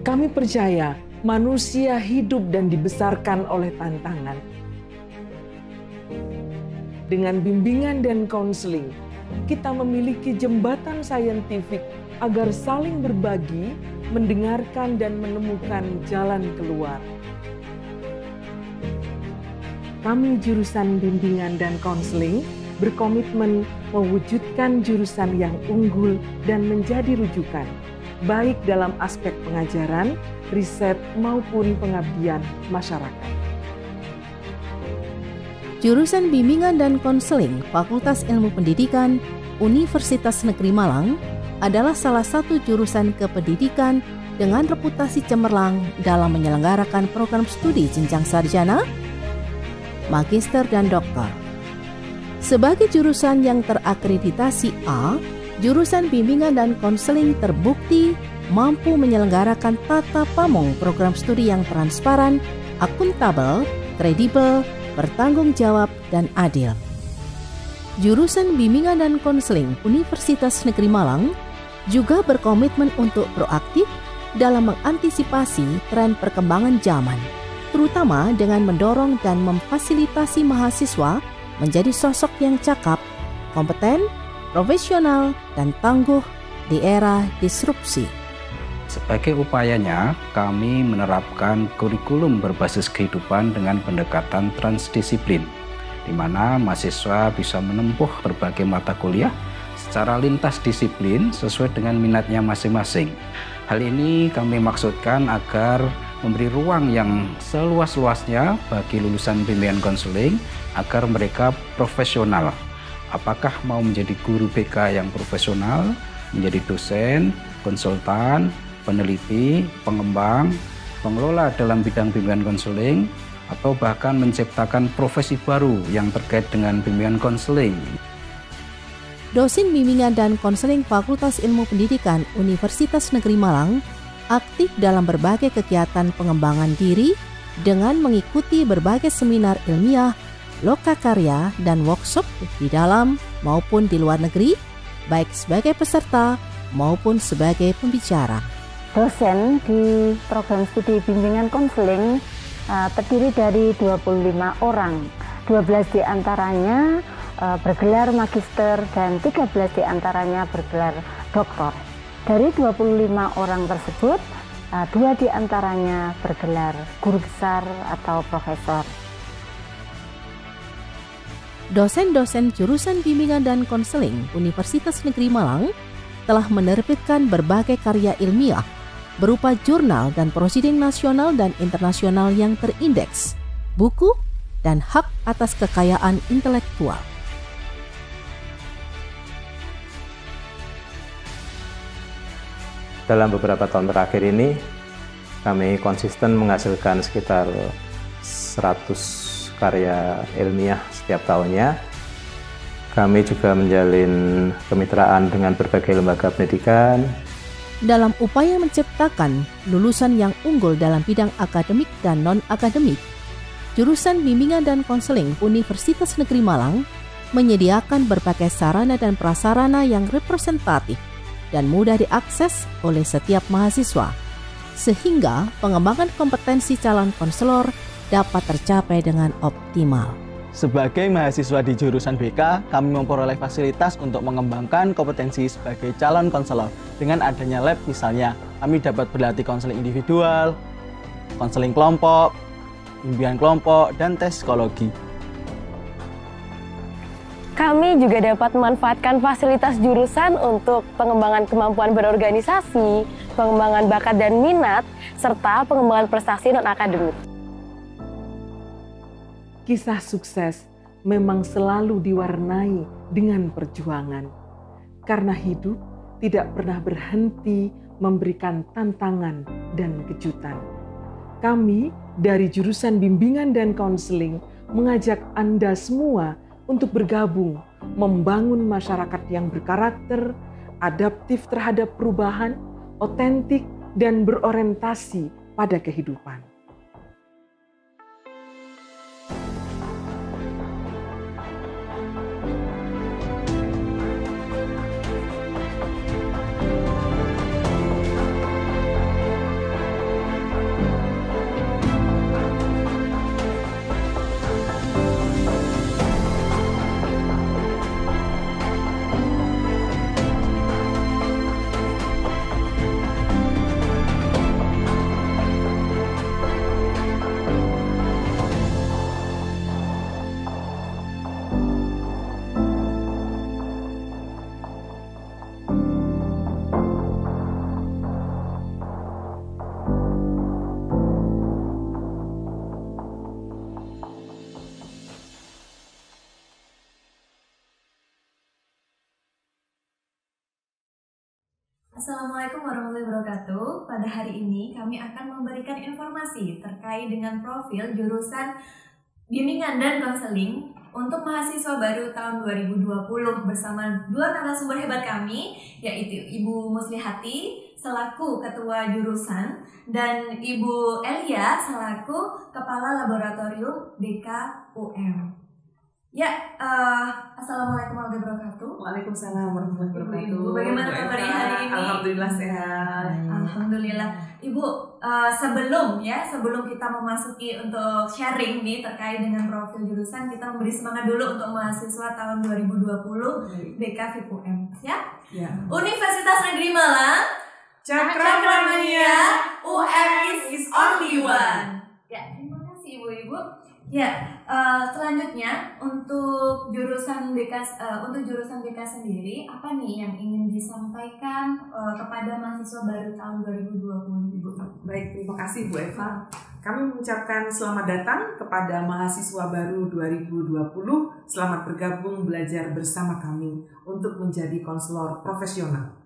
Kami percaya manusia hidup dan dibesarkan oleh tantangan. Dengan bimbingan dan konseling, kita memiliki jembatan saintifik agar saling berbagi, mendengarkan dan menemukan jalan keluar. Kami jurusan bimbingan dan konseling berkomitmen mewujudkan jurusan yang unggul dan menjadi rujukan, baik dalam aspek pengajaran, riset maupun pengabdian masyarakat. Jurusan Bimbingan dan Konseling Fakultas Ilmu Pendidikan Universitas Negeri Malang adalah salah satu jurusan kependidikan dengan reputasi cemerlang dalam menyelenggarakan program studi jenjang sarjana, magister, dan doktor. Sebagai jurusan yang terakreditasi A, jurusan Bimbingan dan Konseling terbukti mampu menyelenggarakan tata pamong program studi yang transparan, akuntabel, kredibel, bertanggung jawab, dan adil. Jurusan Bimbingan dan Konseling Universitas Negeri Malang juga berkomitmen untuk proaktif dalam mengantisipasi tren perkembangan zaman, terutama dengan mendorong dan memfasilitasi mahasiswa menjadi sosok yang cakap, kompeten, profesional, dan tangguh di era disrupsi. Sebagai upayanya, kami menerapkan kurikulum berbasis kehidupan dengan pendekatan transdisiplin, di mana mahasiswa bisa menempuh berbagai mata kuliah secara lintas disiplin sesuai dengan minatnya masing-masing. Hal ini kami maksudkan agar memberi ruang yang seluas-luasnya bagi lulusan bimbingan konseling agar mereka profesional. Apakah mau menjadi guru BK yang profesional, menjadi dosen, konsultan, peneliti, pengembang, pengelola dalam bidang bimbingan konseling, atau bahkan menciptakan profesi baru yang terkait dengan bimbingan konseling. Dosen Bimbingan dan Konseling Fakultas Ilmu Pendidikan Universitas Negeri Malang aktif dalam berbagai kegiatan pengembangan diri dengan mengikuti berbagai seminar ilmiah, lokakarya, dan workshop di dalam maupun di luar negeri, baik sebagai peserta maupun sebagai pembicara. Dosen di program studi bimbingan konseling terdiri dari 25 orang, 12 diantaranya bergelar magister dan 13 diantaranya bergelar doktor. Dari 25 orang tersebut, 2 diantaranya bergelar guru besar atau profesor. Dosen-dosen jurusan Bimbingan dan Konseling Universitas Negeri Malang telah menerbitkan berbagai karya ilmiah berupa jurnal dan prosiding nasional dan internasional yang terindeks, buku, dan hak atas kekayaan intelektual. Dalam beberapa tahun terakhir ini, kami konsisten menghasilkan sekitar 100 karya ilmiah setiap tahunnya. Kami juga menjalin kemitraan dengan berbagai lembaga pendidikan. Dalam upaya menciptakan lulusan yang unggul dalam bidang akademik dan non-akademik, jurusan Bimbingan dan Konseling Universitas Negeri Malang menyediakan berbagai sarana dan prasarana yang representatif dan mudah diakses oleh setiap mahasiswa, sehingga pengembangan kompetensi calon konselor dapat tercapai dengan optimal. Sebagai mahasiswa di jurusan BK, kami memperoleh fasilitas untuk mengembangkan kompetensi sebagai calon konselor. Dengan adanya lab misalnya, kami dapat berlatih konseling individual, konseling kelompok, bimbingan kelompok, dan tes psikologi. Kami juga dapat memanfaatkan fasilitas jurusan untuk pengembangan kemampuan berorganisasi, pengembangan bakat dan minat, serta pengembangan prestasi non-akademik. Kisah sukses memang selalu diwarnai dengan perjuangan, karena hidup tidak pernah berhenti memberikan tantangan dan kejutan. Kami dari jurusan Bimbingan dan Konseling mengajak Anda semua untuk bergabung membangun masyarakat yang berkarakter, adaptif terhadap perubahan, otentik, dan berorientasi pada kehidupan. Assalamualaikum warahmatullahi wabarakatuh. Pada hari ini kami akan memberikan informasi terkait dengan profil jurusan bimbingan dan konseling untuk mahasiswa baru tahun 2020 bersama dua narasumber hebat kami, yaitu Ibu Muslihati selaku Ketua Jurusan dan Ibu Elia selaku Kepala Laboratorium BKUM. Ya, Assalamualaikum warahmatullahi wabarakatuh. Waalaikumsalam warahmatullahi wabarakatuh. Ibu, bagaimana kabarnya hari ini? Alhamdulillah sehat. Alhamdulillah. Ibu, sebelum kita memasuki untuk sharing nih terkait dengan profil jurusan, kita memberi semangat dulu untuk mahasiswa tahun 2020 BKVUM, ya? Ya. Universitas Negeri Malang, Cakramania, UM is only one. Ya, terima kasih Ibu-ibu. Ya, selanjutnya untuk jurusan BK sendiri, apa nih yang ingin disampaikan kepada mahasiswa baru tahun 2020, Ibu? Baik, terima kasih Bu Eva. Kami mengucapkan selamat datang kepada mahasiswa baru 2020. Selamat bergabung belajar bersama kami untuk menjadi konselor profesional.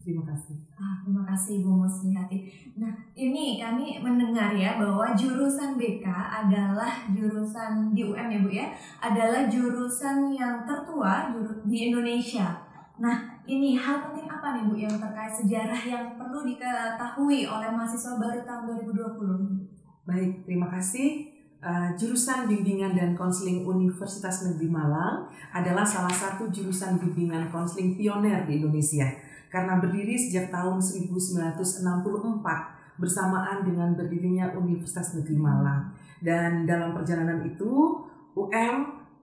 Terima kasih. Terima kasih Ibu Muslihati. Nah, ini kami mendengar ya bahwa jurusan BK adalah jurusan di UM ya Bu ya, adalah jurusan yang tertua di Indonesia. Nah, ini hal penting apa nih Bu yang terkait sejarah yang perlu diketahui oleh mahasiswa baru tahun 2020? Baik, terima kasih. Jurusan Bimbingan dan Konseling Universitas Negeri Malang adalah salah satu jurusan bimbingan konseling pioner di Indonesia. Karena berdiri sejak tahun 1964 bersamaan dengan berdirinya Universitas Negeri Malang. Dan dalam perjalanan itu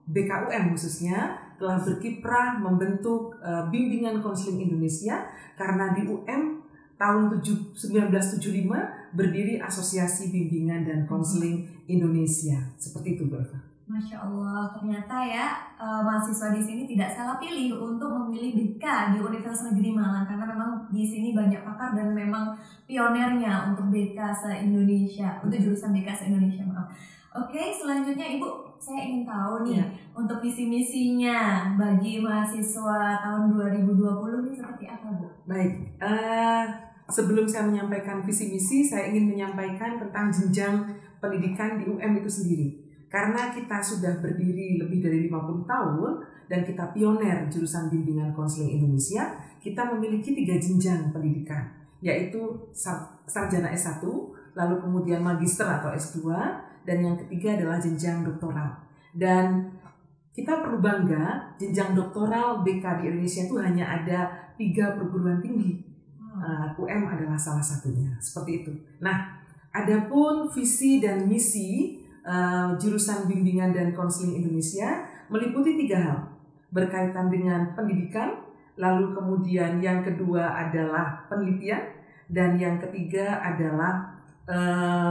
BKUM khususnya telah berkiprah membentuk bimbingan konseling Indonesia, karena di UM tahun 1975 berdiri Asosiasi Bimbingan dan Konseling Indonesia. Seperti itu Bu Eva. Masya Allah, ternyata ya mahasiswa di sini tidak salah pilih untuk memilih BK di Universitas Negeri Malang, karena memang di sini banyak pakar dan memang pionernya untuk BK se-Indonesia, untuk jurusan BK se-Indonesia. Oke, selanjutnya Ibu, saya ingin tahu nih untuk visi misinya bagi mahasiswa tahun 2020 ini seperti apa Bu? Baik, sebelum saya menyampaikan visi misi, saya ingin menyampaikan tentang jenjang pendidikan di UM itu sendiri. Karena kita sudah berdiri lebih dari 50 tahun dan kita pioner jurusan bimbingan konseling Indonesia, kita memiliki 3 jenjang pendidikan, yaitu sarjana S1, lalu kemudian magister atau S2, dan yang ketiga adalah jenjang doktoral. Dan kita perlu bangga, jenjang doktoral BK di Indonesia itu hanya ada 3 perguruan tinggi. UM adalah salah satunya, seperti itu. Nah, adapun visi dan misi jurusan bimbingan dan konseling Indonesia meliputi 3 hal, berkaitan dengan pendidikan, lalu kemudian yang kedua adalah penelitian, dan yang ketiga adalah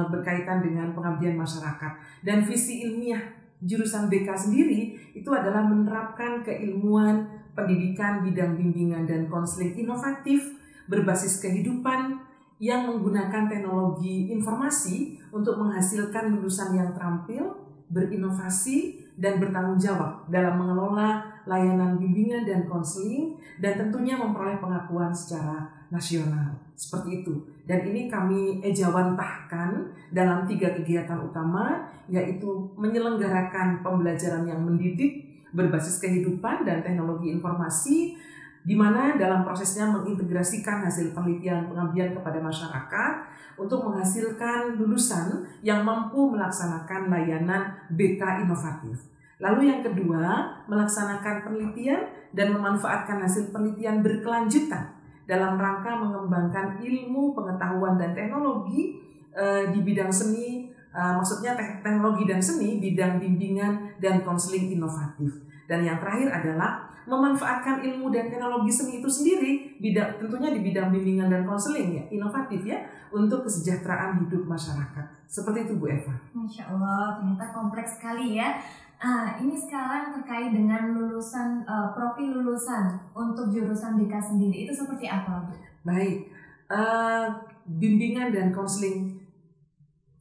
berkaitan dengan pengabdian masyarakat. Dan visi ilmiah jurusan BK sendiri itu adalah menerapkan keilmuan pendidikan bidang bimbingan dan konseling inovatif berbasis kehidupan yang menggunakan teknologi informasi untuk menghasilkan lulusan yang terampil, berinovasi, dan bertanggung jawab dalam mengelola layanan bimbingan dan konseling, dan tentunya memperoleh pengakuan secara nasional. Seperti itu. Dan ini kami ejawantahkan dalam 3 kegiatan utama, yaitu menyelenggarakan pembelajaran yang mendidik berbasis kehidupan dan teknologi informasi, di mana dalam prosesnya mengintegrasikan hasil penelitian pengabdian kepada masyarakat untuk menghasilkan lulusan yang mampu melaksanakan layanan BK inovatif. Lalu yang kedua, melaksanakan penelitian dan memanfaatkan hasil penelitian berkelanjutan dalam rangka mengembangkan ilmu, pengetahuan, dan teknologi di bidang seni, maksudnya teknologi dan seni, bidang bimbingan dan konseling inovatif. Dan yang terakhir adalah memanfaatkan ilmu dan teknologi seni itu sendiri, tentunya di bidang bimbingan dan konseling ya, inovatif ya, untuk kesejahteraan hidup masyarakat. Seperti itu Bu Eva. Masya Allah, ternyata kompleks sekali ya. Ini sekarang terkait dengan lulusan, profil lulusan untuk jurusan BK sendiri, itu seperti apa Bu? Baik, bimbingan dan konseling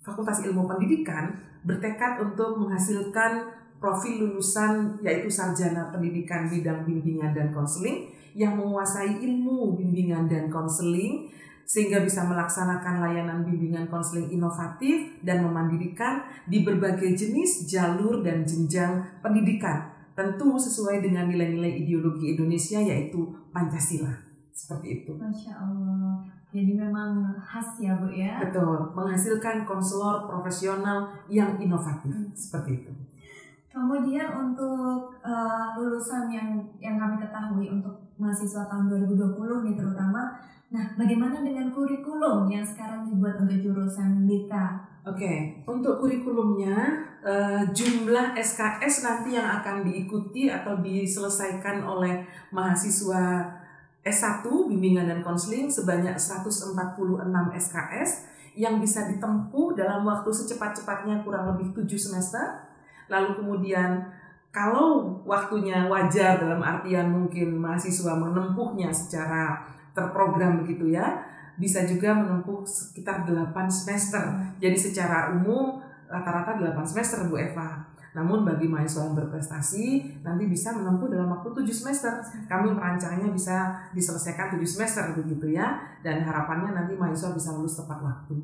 Fakultas Ilmu Pendidikan bertekad untuk menghasilkan profil lulusan yaitu sarjana pendidikan bidang bimbingan dan konseling yang menguasai ilmu bimbingan dan konseling sehingga bisa melaksanakan layanan bimbingan konseling inovatif dan memandirikan di berbagai jenis, jalur, dan jenjang pendidikan. Tentu sesuai dengan nilai-nilai ideologi Indonesia yaitu Pancasila. Seperti itu. Masya Allah. Jadi memang khas ya Bu ya? Betul, menghasilkan konselor profesional yang inovatif. Seperti itu. Kemudian untuk lulusan yang kami ketahui untuk mahasiswa tahun 2020 nih terutama, nah bagaimana dengan kurikulum yang sekarang dibuat untuk jurusan BK? Oke, untuk kurikulumnya jumlah SKS nanti yang akan diikuti atau diselesaikan oleh mahasiswa S1 bimbingan dan konseling sebanyak 146 SKS yang bisa ditempuh dalam waktu secepat-cepatnya kurang lebih 7 semester. Lalu kemudian kalau waktunya wajar dalam artian mungkin mahasiswa menempuhnya secara terprogram begitu ya, bisa juga menempuh sekitar 8 semester. Jadi secara umum rata-rata 8 semester Bu Eva. Namun bagi mahasiswa yang berprestasi nanti bisa menempuh dalam waktu 7 semester. Kami merancangnya bisa diselesaikan 7 semester begitu ya. Dan harapannya nanti mahasiswa bisa lulus tepat waktu.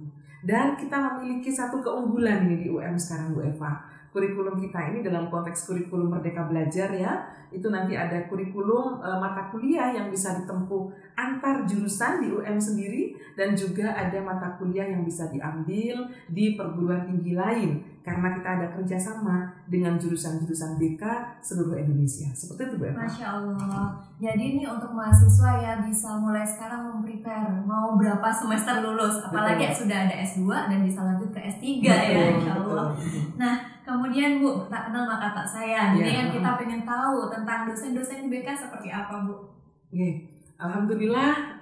Dan kita memiliki satu keunggulan ini di UM sekarang Bu Eva. Kurikulum kita ini dalam konteks kurikulum Merdeka Belajar ya, itu nanti ada kurikulum mata kuliah yang bisa ditempuh antar jurusan di UM sendiri dan juga ada mata kuliah yang bisa diambil di perguruan tinggi lain karena kita ada kerjasama dengan jurusan-jurusan BK seluruh Indonesia. Seperti itu Bu Eva. Masya Allah. Jadi ini untuk mahasiswa ya bisa mulai sekarang memprepare mau berapa semester lulus, apalagi sudah ada S2 dan bisa lanjut ke S3 ya Insya Allah. Nah kemudian Bu, tak kenal maka tak sayang. Jadi kan kita pengen tahu tentang dosen-dosen BK seperti apa Bu? Alhamdulillah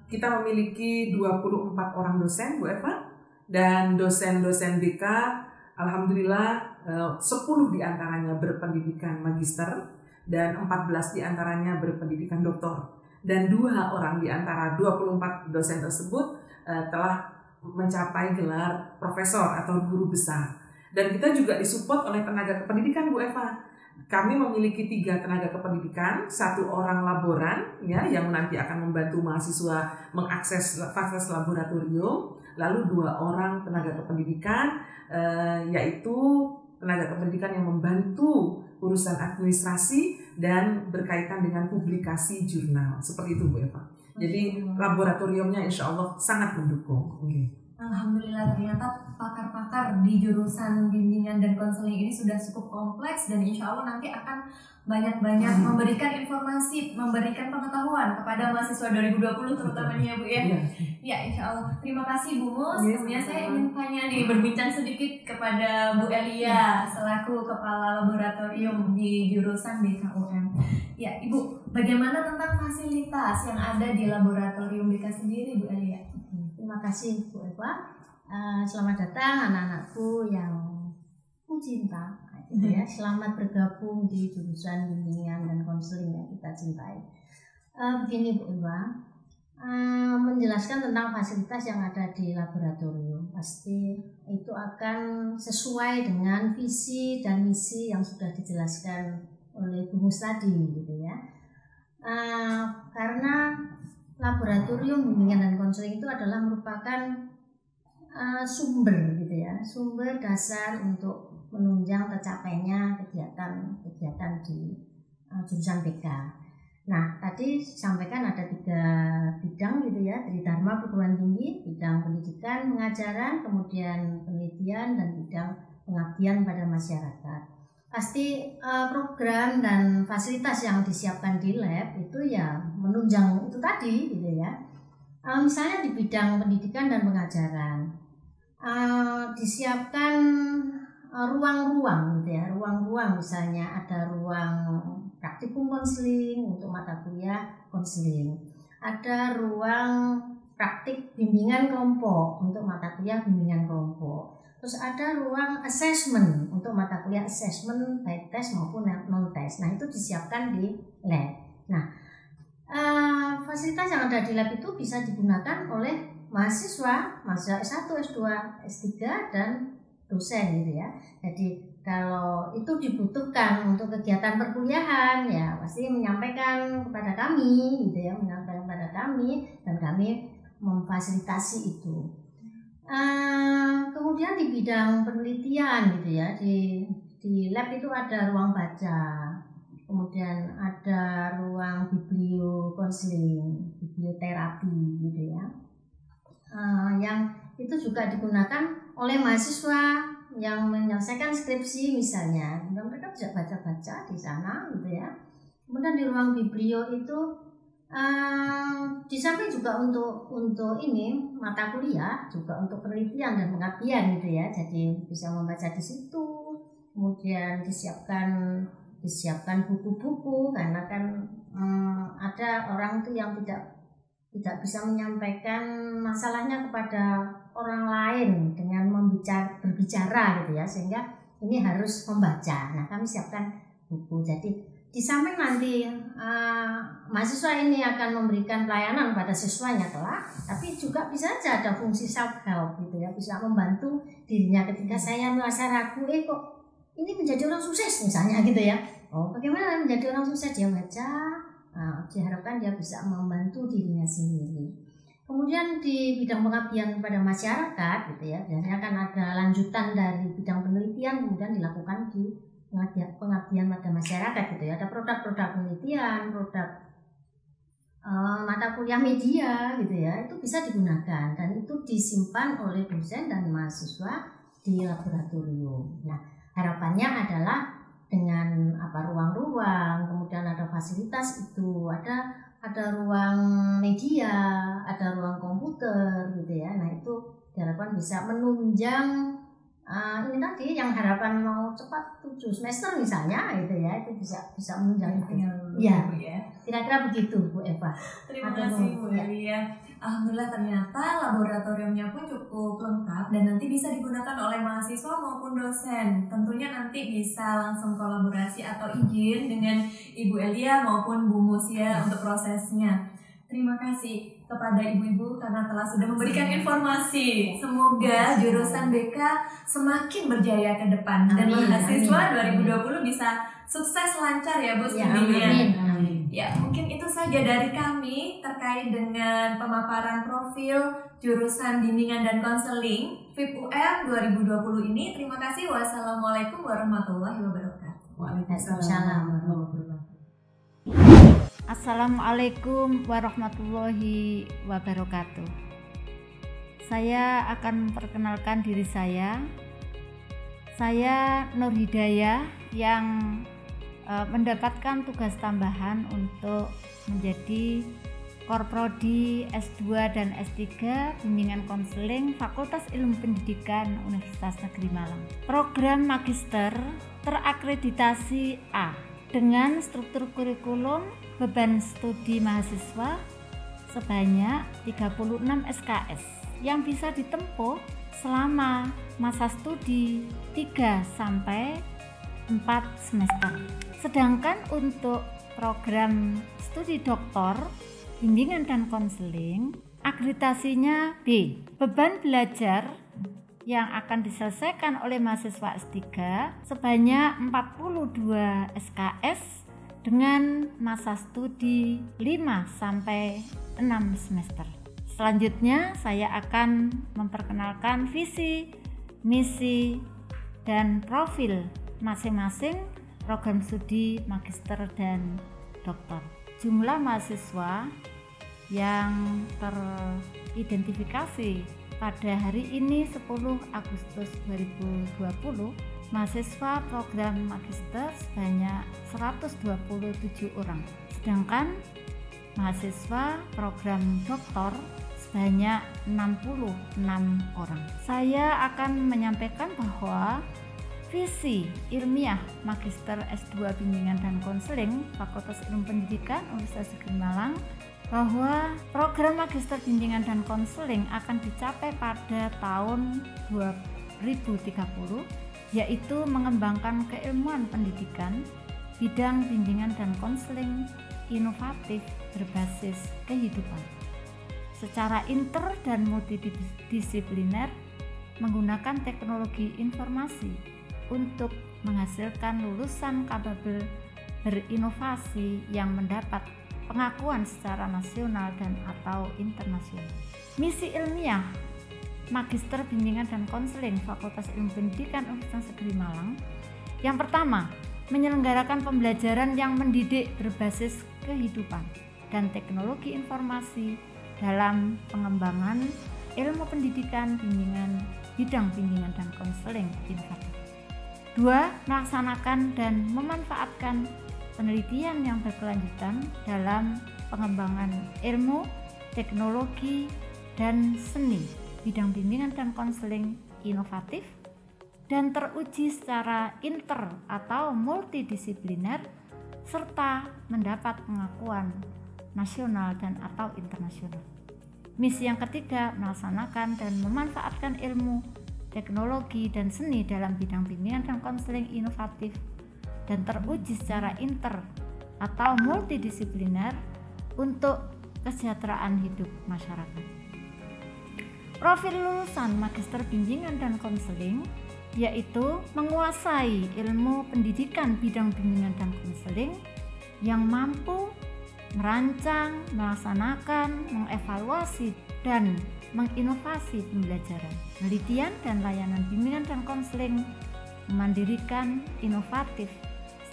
kita memiliki 24 orang dosen Bu Eva. Dan dosen-dosen BK alhamdulillah 10 diantaranya berpendidikan magister dan 14 diantaranya berpendidikan doktor. Dan 2 orang di antara 24 dosen tersebut telah mencapai gelar profesor atau guru besar. Dan kita juga disupport oleh tenaga kependidikan Bu Eva. Kami memiliki 3 tenaga kependidikan, 1 orang laboran ya yang nanti akan membantu mahasiswa mengakses fasilitas laboratorium, lalu 2 orang tenaga kependidikan yaitu tenaga kependidikan yang membantu urusan administrasi dan berkaitan dengan publikasi jurnal. Seperti itu Bu Eva. Jadi laboratoriumnya insya Allah sangat mendukung. Alhamdulillah ternyata pakar-pakar di jurusan bimbingan dan konseling ini sudah cukup kompleks dan insya Allah nanti akan banyak-banyak memberikan informasi, memberikan pengetahuan kepada mahasiswa 2020 terutamanya Bu ya. Ya insya Allah. Terima kasih Bu Mus. Kemudian saya ingin tanya nih berbincang sedikit kepada Bu Elia selaku Kepala Laboratorium di jurusan BKUM. Ya Ibu, bagaimana tentang fasilitas yang ada di laboratorium BK sendiri Bu Elia? Terima kasih Bu Eva. Selamat datang anak-anakku yang ku cinta, gitu ya. Selamat bergabung di jurusan bimbingan dan konseling yang kita cintai. Begini Bu Eva, menjelaskan tentang fasilitas yang ada di laboratorium pasti itu akan sesuai dengan visi dan misi yang sudah dijelaskan oleh Bu Mus tadi, gitu ya. Karena laboratorium bimbingan dan konseling itu adalah merupakan sumber gitu ya, sumber dasar untuk menunjang tercapainya kegiatan di jurusan BK. Nah, tadi sampaikan ada 3 bidang gitu ya, dari Dharma perguruan tinggi, bidang pendidikan, pengajaran, kemudian penelitian dan bidang pengabdian pada masyarakat. Pasti program dan fasilitas yang disiapkan di lab itu ya menunjang itu tadi gitu ya. Misalnya di bidang pendidikan dan pengajaran disiapkan ruang-ruang gitu ya, ruang-ruang misalnya ada ruang praktikum konseling untuk mata kuliah konseling, ada ruang praktik bimbingan kelompok untuk mata kuliah bimbingan kelompok. Terus ada ruang assessment untuk mata kuliah assessment baik tes maupun non-tes. Nah itu disiapkan di lab. Nah fasilitas yang ada di lab itu bisa digunakan oleh mahasiswa S1, S2, S3 dan dosen gitu ya. Jadi kalau itu dibutuhkan untuk kegiatan perkuliahan ya pasti menyampaikan kepada kami gitu ya, menyampaikan kepada kami dan kami memfasilitasi itu. Kemudian di bidang penelitian gitu ya, di lab itu ada ruang baca, kemudian ada ruang bibliokonseling, biblioterapi gitu ya, yang itu juga digunakan oleh mahasiswa yang menyelesaikan skripsi misalnya, dan mereka bisa baca-baca di sana gitu ya. Kemudian di ruang biblio itu di samping juga untuk ini mata kuliah, juga untuk penelitian dan pengabdian gitu ya. Jadi bisa membaca di situ. Kemudian disiapkan buku-buku karena kan ada orang tuh yang tidak bisa menyampaikan masalahnya kepada orang lain dengan berbicara gitu ya, sehingga ini harus membaca. Nah, kami siapkan buku. Jadi di samping nanti mahasiswa ini akan memberikan pelayanan pada siswanya kelak, tapi juga bisa saja ada fungsi self help gitu ya, bisa membantu dirinya ketika saya merasa ragu, kok ini menjadi orang sukses misalnya gitu ya. Oh, bagaimana menjadi orang sukses? Dia baca, diharapkan dia bisa membantu dirinya sendiri. Kemudian di bidang pengabdian kepada masyarakat gitu ya, biasanya kan ada lanjutan dari bidang penelitian kemudian dilakukan di pengabdian pada masyarakat gitu ya. Ada produk-produk penelitian, produk mata kuliah media gitu ya, itu bisa digunakan dan itu disimpan oleh dosen dan mahasiswa di laboratorium. Nah, harapannya adalah dengan ruang-ruang, kemudian ada fasilitas itu, ada ruang media, ada ruang komputer gitu ya. Nah, itu diharapkan bisa menunjang ini tadi yang harapan mau cepat 7 semester misalnya gitu ya, itu bisa menunjang itu. Ya, kira-kira begitu Bu Eva. Terima kasih Bu Elia. Alhamdulillah ternyata laboratoriumnya pun cukup lengkap dan nanti bisa digunakan oleh mahasiswa maupun dosen. Tentunya nanti bisa langsung kolaborasi atau izin dengan Ibu Elia maupun Bu Musia untuk prosesnya. Terima kasih kepada ibu-ibu karena telah sudah memberikan informasi. Semoga jurusan BK semakin berjaya ke depan dan mahasiswa 2020 bisa sukses lancar ya Bu studinya. Ya, mungkin itu saja dari kami terkait dengan pemaparan profil jurusan bimbingan dan konseling FIP UM 2020 ini. Terima kasih. Wassalamualaikum warahmatullahi wabarakatuh. Waalaikumsalam warahmatullahi wabarakatuh. Assalamualaikum warahmatullahi wabarakatuh. Saya akan memperkenalkan diri saya. Saya Nur Hidayah yang mendapatkan tugas tambahan untuk menjadi Korprodi S2 dan S3 Bimbingan Konseling Fakultas Ilmu Pendidikan Universitas Negeri Malang. Program Magister terakreditasi A dengan struktur kurikulum beban studi mahasiswa sebanyak 36 SKS yang bisa ditempuh selama masa studi 3 sampai 4 semester. Sedangkan untuk program studi doktor, bimbingan dan konseling, akreditasinya B. Beban belajar yang akan diselesaikan oleh mahasiswa S3 sebanyak 42 SKS dengan masa studi 5 sampai 6 semester. Selanjutnya saya akan memperkenalkan visi, misi, dan profil masing-masing program studi magister dan doktor. Jumlah mahasiswa yang teridentifikasi pada hari ini 10 Agustus 2020, mahasiswa program magister sebanyak 127 orang. Sedangkan mahasiswa program doktor sebanyak 66 orang. Saya akan menyampaikan bahwa visi ilmiah Magister S2 Bimbingan dan Konseling Fakultas Ilmu Pendidikan Universitas Negeri Malang bahwa program Magister Bimbingan dan Konseling akan dicapai pada tahun 2030, yaitu mengembangkan keilmuan pendidikan, bidang bimbingan dan konseling inovatif berbasis kehidupan secara inter dan multidisipliner menggunakan teknologi informasi untuk menghasilkan lulusan kapabel berinovasi yang mendapat pengakuan secara nasional dan atau internasional. Misi ilmiah Magister Bimbingan dan Konseling Fakultas Ilmu Pendidikan Universitas Negeri Malang. Yang pertama, menyelenggarakan pembelajaran yang mendidik berbasis kehidupan dan teknologi informasi dalam pengembangan ilmu pendidikan bidang bimbingan dan konseling inovatif. 2. Melaksanakan dan memanfaatkan penelitian yang berkelanjutan dalam pengembangan ilmu, teknologi, dan seni bidang bimbingan dan konseling inovatif dan teruji secara inter atau multidisipliner serta mendapat pengakuan nasional dan atau internasional. Misi yang ketiga, melaksanakan dan memanfaatkan ilmu, teknologi, dan seni dalam bidang bimbingan dan konseling inovatif dan teruji secara inter atau multidisipliner untuk kesejahteraan hidup masyarakat. Profil lulusan Magister Bimbingan dan Konseling yaitu menguasai ilmu pendidikan bidang bimbingan dan konseling yang mampu merancang, melaksanakan, mengevaluasi, dan menginovasi pembelajaran, penelitian, dan layanan bimbingan dan konseling, memandirikan, inovatif,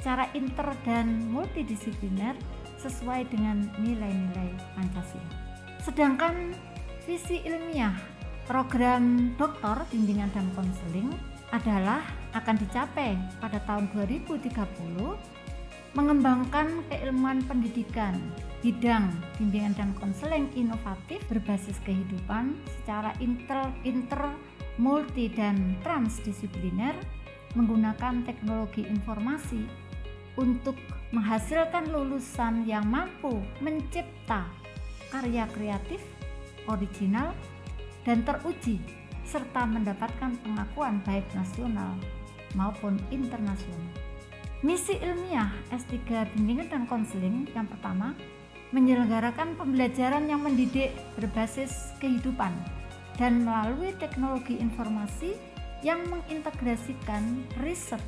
secara inter dan multidisipliner sesuai dengan nilai-nilai Pancasila. Sedangkan visi ilmiah program Doktor Bimbingan dan Konseling adalah akan dicapai pada tahun 2030 mengembangkan keilmuan pendidikan bidang bimbingan dan konseling inovatif berbasis kehidupan secara inter, multi, dan transdisipliner menggunakan teknologi informasi untuk menghasilkan lulusan yang mampu mencipta karya kreatif, original, dan teruji serta mendapatkan pengakuan baik nasional maupun internasional. Misi ilmiah S3 Bimbingan dan Konseling yang pertama, menyelenggarakan pembelajaran yang mendidik berbasis kehidupan dan melalui teknologi informasi yang mengintegrasikan riset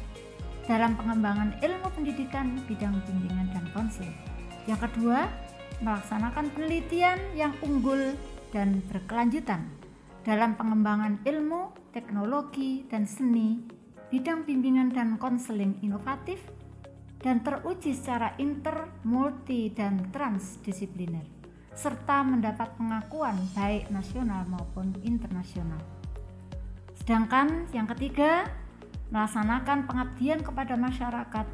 dalam pengembangan ilmu pendidikan bidang bimbingan dan konseling. Yang kedua, melaksanakan penelitian yang unggul dan berkelanjutan dalam pengembangan ilmu, teknologi, dan seni bidang bimbingan dan konseling inovatif dan teruji secara inter, multi, dan transdisipliner serta mendapat pengakuan baik nasional maupun internasional. Sedangkan yang ketiga, melaksanakan pengabdian kepada masyarakat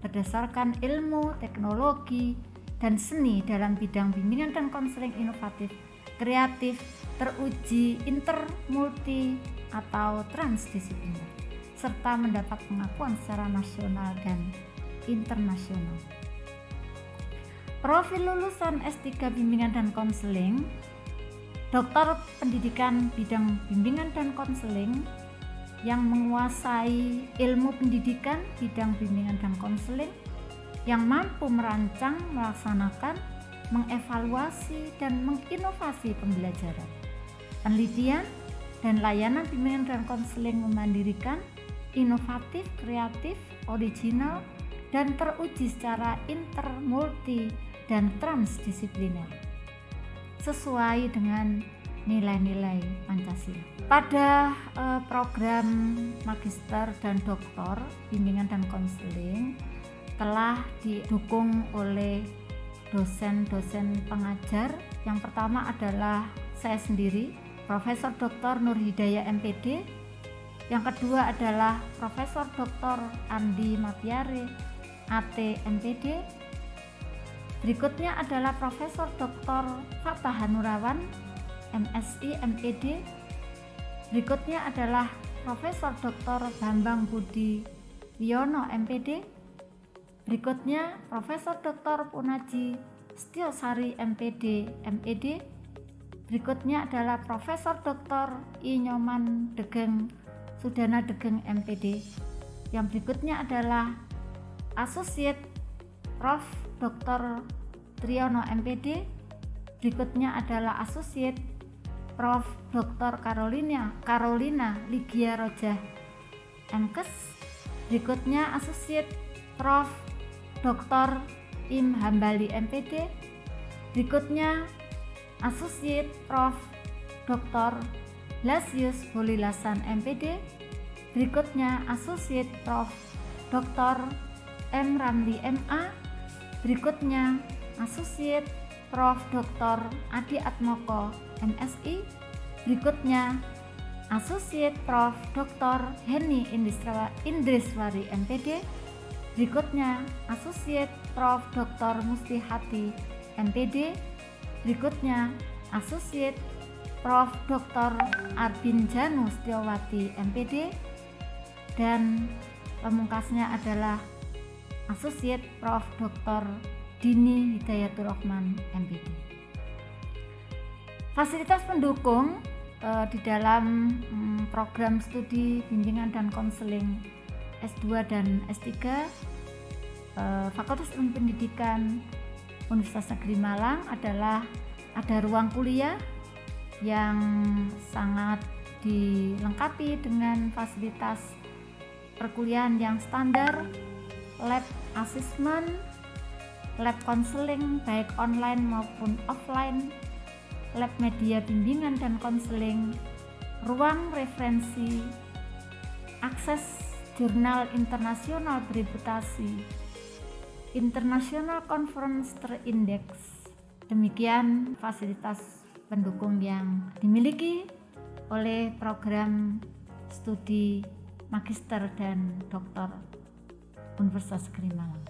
berdasarkan ilmu, teknologi, dan seni dalam bidang bimbingan dan konseling inovatif, kreatif, teruji, inter, multi, atau transdisipliner serta mendapat pengakuan secara nasional dan internasional. Profil lulusan S3 Bimbingan dan Konseling, Doktor Pendidikan bidang bimbingan dan konseling yang menguasai ilmu pendidikan bidang bimbingan dan konseling, yang mampu merancang, melaksanakan, mengevaluasi, dan menginovasi pembelajaran, penelitian, dan layanan bimbingan dan konseling memandirikan, inovatif, kreatif, original, dan teruji secara inter, multi, dan transdisipliner sesuai dengan nilai-nilai Pancasila. Pada program magister dan doktor bimbingan dan konseling telah didukung oleh dosen-dosen pengajar. Yang pertama adalah saya sendiri, Profesor Dr. Nur Hidayah MPD. Yang kedua adalah Profesor Dr. Andi Mapiare AT MPD. Berikutnya adalah Profesor Dr. Fatah Hanurawan MSI MPD. Berikutnya adalah Profesor Dr. Bambang Budi Wiono MPD. Berikutnya Profesor Dr. Punaji Setiosari MPD MED. Berikutnya adalah Profesor Dr. I Nyoman Degeng Sudana Degeng MPD. Yang berikutnya adalah Associate Prof. Dr. Triyono MPD. Berikutnya adalah MKes. Berikutnya Associate Prof. Dr. Im Hambali MPD. Berikutnya Associate Prof. Dr. Blasius Bolilasan MPD. Berikutnya Associate Prof. Dr. M. Ramli MA. Berikutnya Associate Prof. Dr. Adi Atmoko MSI. Berikutnya Associate Prof. Dr. Heni Indriswari MPD. Berikutnya Associate Prof. Dr. Mustihati MPD. Berikutnya Associate Prof. Dr. Arbin Janu Setiawati MPD. Dan pemungkasnya adalah Associate Prof. Dr. Dini Hidayatur Rahman MPD. Fasilitas pendukung di dalam program studi bimbingan dan konseling S2 dan S3 Fakultas Ilmu Pendidikan Universitas Negeri Malang adalah ada ruang kuliah yang sangat dilengkapi dengan fasilitas perkuliahan yang standar, lab assessment, lab konseling baik online maupun offline, lab media bimbingan dan konseling, ruang referensi, akses jurnal internasional bereputasi, International Conference Index. Demikian fasilitas pendukung yang dimiliki oleh program studi magister dan doktor Universitas Negeri Malang.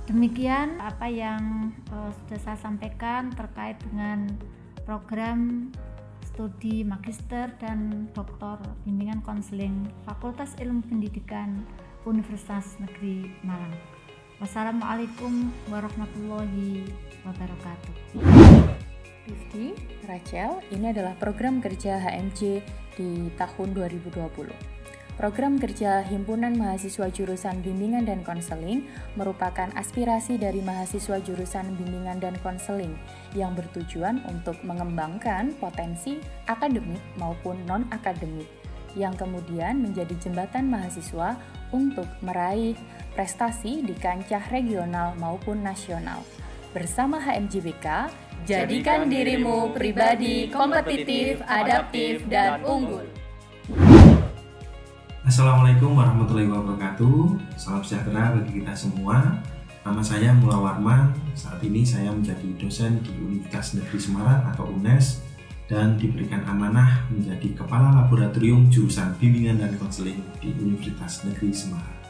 Demikian apa yang sudah saya sampaikan terkait dengan program studi magister dan doktor bimbingan konseling Fakultas Ilmu Pendidikan Universitas Negeri Malang. Wassalamualaikum warahmatullahi wabarakatuh. Rifki, Rachel, ini adalah program kerja HMJ di tahun 2020. Program kerja Himpunan Mahasiswa Jurusan Bimbingan dan Konseling merupakan aspirasi dari mahasiswa jurusan bimbingan dan konseling yang bertujuan untuk mengembangkan potensi akademik maupun non-akademik yang kemudian menjadi jembatan mahasiswa untuk meraih prestasi di kancah regional maupun nasional. Bersama HMJBK, jadikan dirimu pribadi kompetitif, adaptif, dan unggul. Assalamualaikum warahmatullahi wabarakatuh. Salam sejahtera bagi kita semua. Nama saya Mula Warman. Saat ini saya menjadi dosen di Universitas Negeri Semarang atau UNES dan diberikan amanah menjadi Kepala Laboratorium Jurusan Bimbingan dan Konseling di Universitas Negeri Semarang.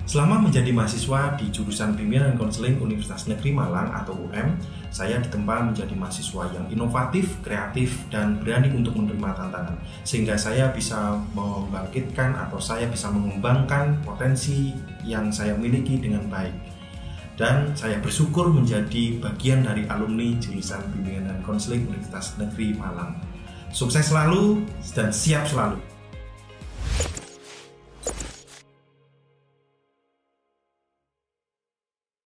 Selama menjadi mahasiswa di jurusan Bimbingan dan Konseling Universitas Negeri Malang atau UM, saya ditempa menjadi mahasiswa yang inovatif, kreatif, dan berani untuk menerima tantangan. Sehingga saya bisa membangkitkan atau saya bisa mengembangkan potensi yang saya miliki dengan baik. Dan saya bersyukur menjadi bagian dari alumni jurusan Bimbingan dan Konseling Universitas Negeri Malang. Sukses selalu dan siap selalu.